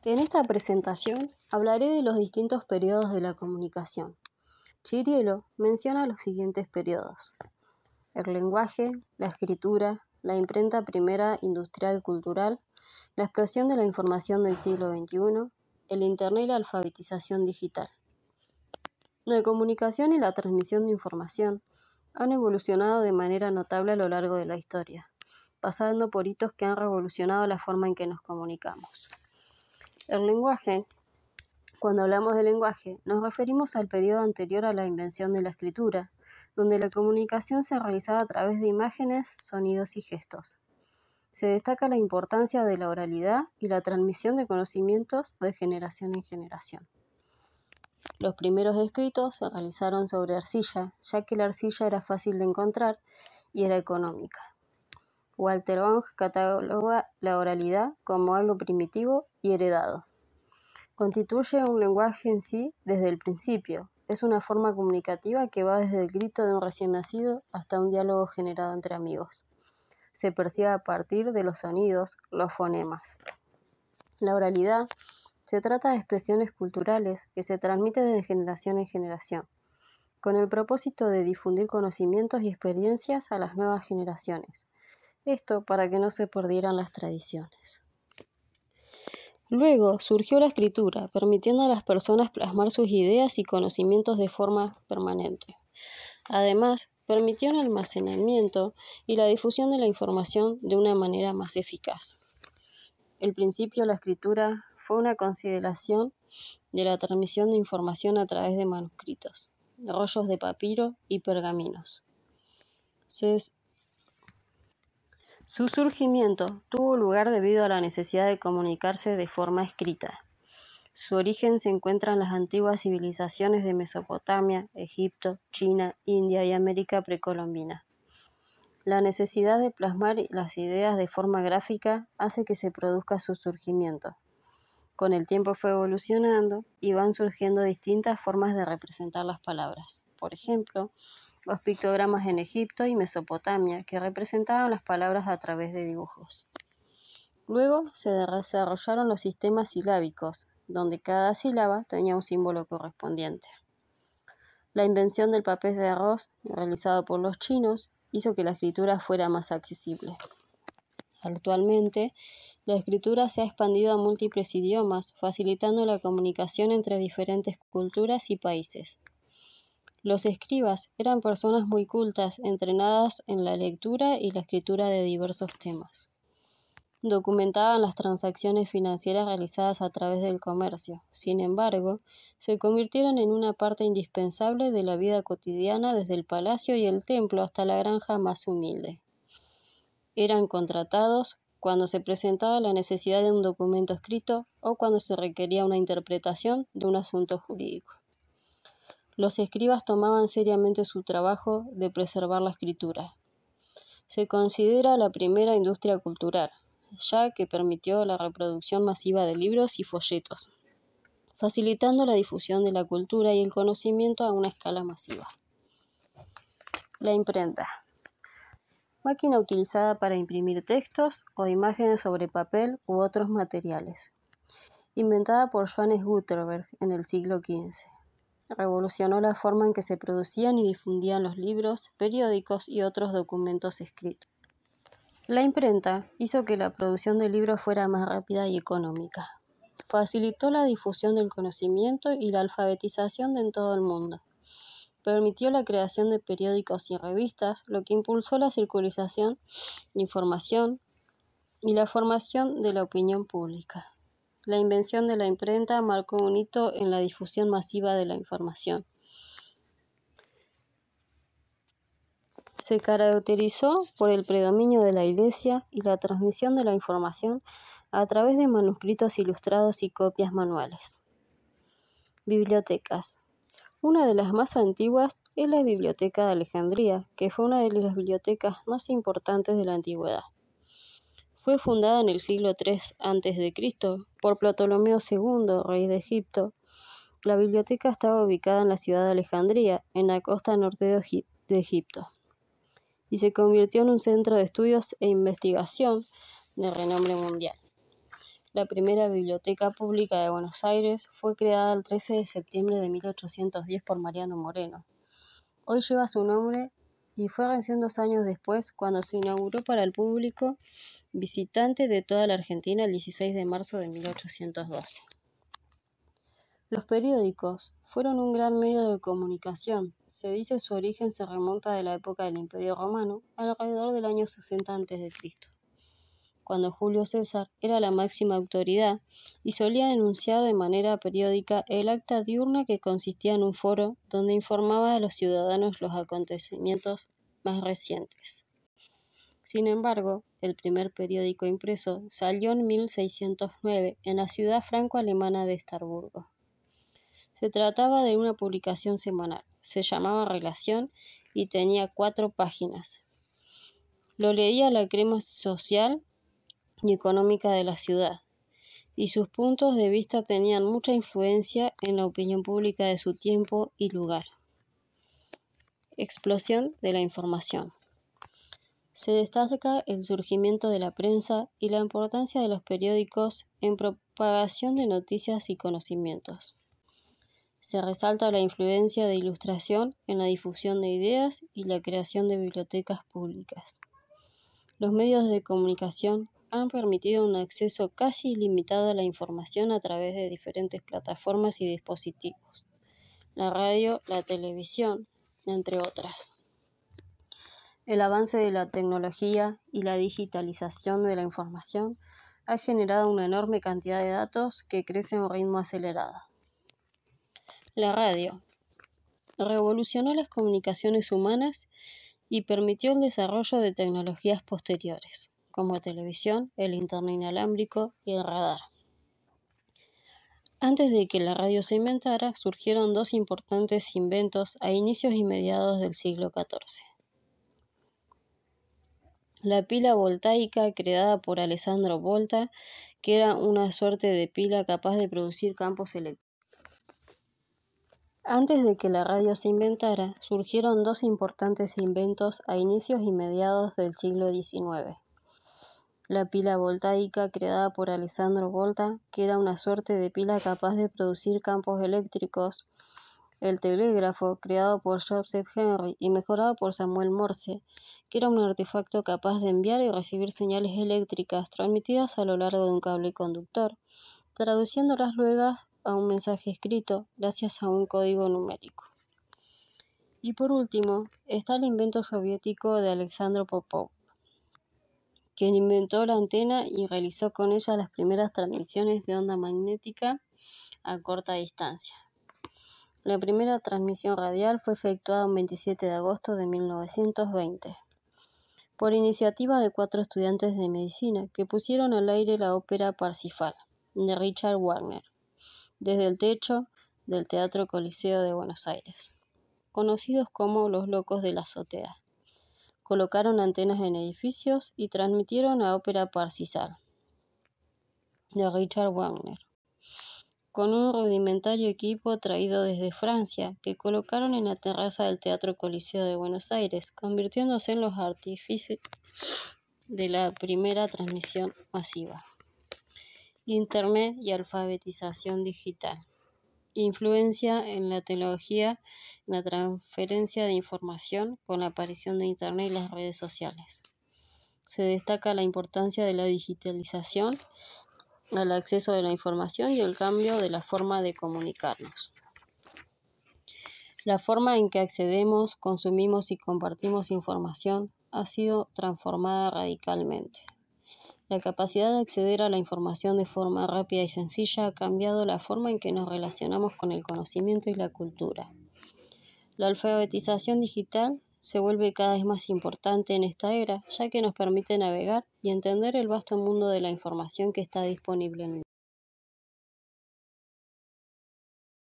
En esta presentación hablaré de los distintos periodos de la comunicación. Cirielo menciona los siguientes periodos: el lenguaje, la escritura, la imprenta primera industrial cultural, la explosión de la información del siglo XXI, el Internet y la alfabetización digital. La comunicación y la transmisión de información han evolucionado de manera notable a lo largo de la historia, pasando por hitos que han revolucionado la forma en que nos comunicamos. El lenguaje. Cuando hablamos de lenguaje, nos referimos al periodo anterior a la invención de la escritura, donde la comunicación se realizaba a través de imágenes, sonidos y gestos. Se destaca la importancia de la oralidad y la transmisión de conocimientos de generación en generación. Los primeros escritos se realizaron sobre arcilla, ya que la arcilla era fácil de encontrar y era económica. Walter Ong cataloga la oralidad como algo primitivo y heredado. Constituye un lenguaje en sí desde el principio. Es una forma comunicativa que va desde el grito de un recién nacido hasta un diálogo generado entre amigos. Se percibe a partir de los sonidos, los fonemas. La oralidad se trata de expresiones culturales que se transmiten de generación en generación, con el propósito de difundir conocimientos y experiencias a las nuevas generaciones. Esto para que no se perdieran las tradiciones. Luego surgió la escritura, permitiendo a las personas plasmar sus ideas y conocimientos de forma permanente. Además, permitió el almacenamiento y la difusión de la información de una manera más eficaz. Al principio, la escritura fue una consideración de la transmisión de información a través de manuscritos, rollos de papiro y pergaminos. Su surgimiento tuvo lugar debido a la necesidad de comunicarse de forma escrita. Su origen se encuentra en las antiguas civilizaciones de Mesopotamia, Egipto, China, India y América precolombina. La necesidad de plasmar las ideas de forma gráfica hace que se produzca su surgimiento. Con el tiempo fue evolucionando y van surgiendo distintas formas de representar las palabras. Por ejemplo, los pictogramas en Egipto y Mesopotamia, que representaban las palabras a través de dibujos. Luego se desarrollaron los sistemas silábicos, donde cada sílaba tenía un símbolo correspondiente. La invención del papel de arroz, realizado por los chinos, hizo que la escritura fuera más accesible. Actualmente, la escritura se ha expandido a múltiples idiomas, facilitando la comunicación entre diferentes culturas y países. Los escribas eran personas muy cultas, entrenadas en la lectura y la escritura de diversos temas. Documentaban las transacciones financieras realizadas a través del comercio. Sin embargo, se convirtieron en una parte indispensable de la vida cotidiana desde el palacio y el templo hasta la granja más humilde. Eran contratados cuando se presentaba la necesidad de un documento escrito o cuando se requería una interpretación de un asunto jurídico. Los escribas tomaban seriamente su trabajo de preservar la escritura. Se considera la primera industria cultural, ya que permitió la reproducción masiva de libros y folletos, facilitando la difusión de la cultura y el conocimiento a una escala masiva. La imprenta. Máquina utilizada para imprimir textos o imágenes sobre papel u otros materiales. Inventada por Johannes Gutenberg en el siglo XV. Revolucionó la forma en que se producían y difundían los libros, periódicos y otros documentos escritos. La imprenta hizo que la producción de libros fuera más rápida y económica. Facilitó la difusión del conocimiento y la alfabetización en todo el mundo. Permitió la creación de periódicos y revistas, lo que impulsó la circulación de información y la formación de la opinión pública. La invención de la imprenta marcó un hito en la difusión masiva de la información. Se caracterizó por el predominio de la Iglesia y la transmisión de la información a través de manuscritos ilustrados y copias manuales. Bibliotecas. Una de las más antiguas es la Biblioteca de Alejandría, que fue una de las bibliotecas más importantes de la antigüedad. Fue fundada en el siglo III a.C. por Ptolomeo II, rey de Egipto. La biblioteca estaba ubicada en la ciudad de Alejandría, en la costa norte de Egipto, y se convirtió en un centro de estudios e investigación de renombre mundial. La primera biblioteca pública de Buenos Aires fue creada el 13 de septiembre de 1810 por Mariano Moreno. Hoy lleva su nombre y fue recién 2 años después cuando se inauguró para el público visitante de toda la Argentina el 16 de marzo de 1812. Los periódicos fueron un gran medio de comunicación. Se dice su origen se remonta de la época del Imperio Romano, alrededor del año 60 a.C., cuando Julio César era la máxima autoridad y solía enunciar de manera periódica el acta diurna, que consistía en un foro donde informaba a los ciudadanos los acontecimientos más recientes. Sin embargo, el primer periódico impreso salió en 1609 en la ciudad franco-alemana de Estrasburgo. Se trataba de una publicación semanal, se llamaba Relación y tenía 4 páginas. Lo leía la crema social y económica de la ciudad, y sus puntos de vista tenían mucha influencia en la opinión pública de su tiempo y lugar. Explosión de la información. Se destaca el surgimiento de la prensa y la importancia de los periódicos en propagación de noticias y conocimientos. Se resalta la influencia de Ilustración en la difusión de ideas y la creación de bibliotecas públicas. Los medios de comunicación han permitido un acceso casi ilimitado a la información a través de diferentes plataformas y dispositivos, la radio, la televisión, entre otras. El avance de la tecnología y la digitalización de la información ha generado una enorme cantidad de datos que crece a un ritmo acelerado. La radio revolucionó las comunicaciones humanas y permitió el desarrollo de tecnologías posteriores, como la televisión, el internet inalámbrico y el radar. Antes de que la radio se inventara, surgieron 2 importantes inventos a inicios y mediados del siglo XIV. La pila voltaica, creada por Alessandro Volta, que era una suerte de pila capaz de producir campos eléctricos. Antes de que la radio se inventara, surgieron 2 importantes inventos a inicios y mediados del siglo XIX. La pila voltaica, creada por Alessandro Volta, que era una suerte de pila capaz de producir campos eléctricos. El telégrafo, creado por Joseph Henry y mejorado por Samuel Morse, que era un artefacto capaz de enviar y recibir señales eléctricas transmitidas a lo largo de un cable conductor, traduciéndolas luego a un mensaje escrito gracias a un código numérico. Y por último, está el invento soviético de Alexander Popov, quien inventó la antena y realizó con ella las primeras transmisiones de onda magnética a corta distancia. La primera transmisión radial fue efectuada el 27 de agosto de 1920, por iniciativa de 4 estudiantes de medicina que pusieron al aire la ópera Parsifal, de Richard Wagner, desde el techo del Teatro Coliseo de Buenos Aires, conocidos como los locos de la azotea. Colocaron antenas en edificios y transmitieron la ópera Parsifal, de Richard Wagner, con un rudimentario equipo traído desde Francia, que colocaron en la terraza del Teatro Coliseo de Buenos Aires, convirtiéndose en los artífices de la primera transmisión masiva. Internet y alfabetización digital. Influencia en la tecnología, en la transferencia de información con la aparición de Internet y las redes sociales. Se destaca la importancia de la digitalización al acceso de la información y el cambio de la forma de comunicarnos. La forma en que accedemos, consumimos y compartimos información ha sido transformada radicalmente. La capacidad de acceder a la información de forma rápida y sencilla ha cambiado la forma en que nos relacionamos con el conocimiento y la cultura. La alfabetización digital se vuelve cada vez más importante en esta era, ya que nos permite navegar y entender el vasto mundo de la información que está disponible en el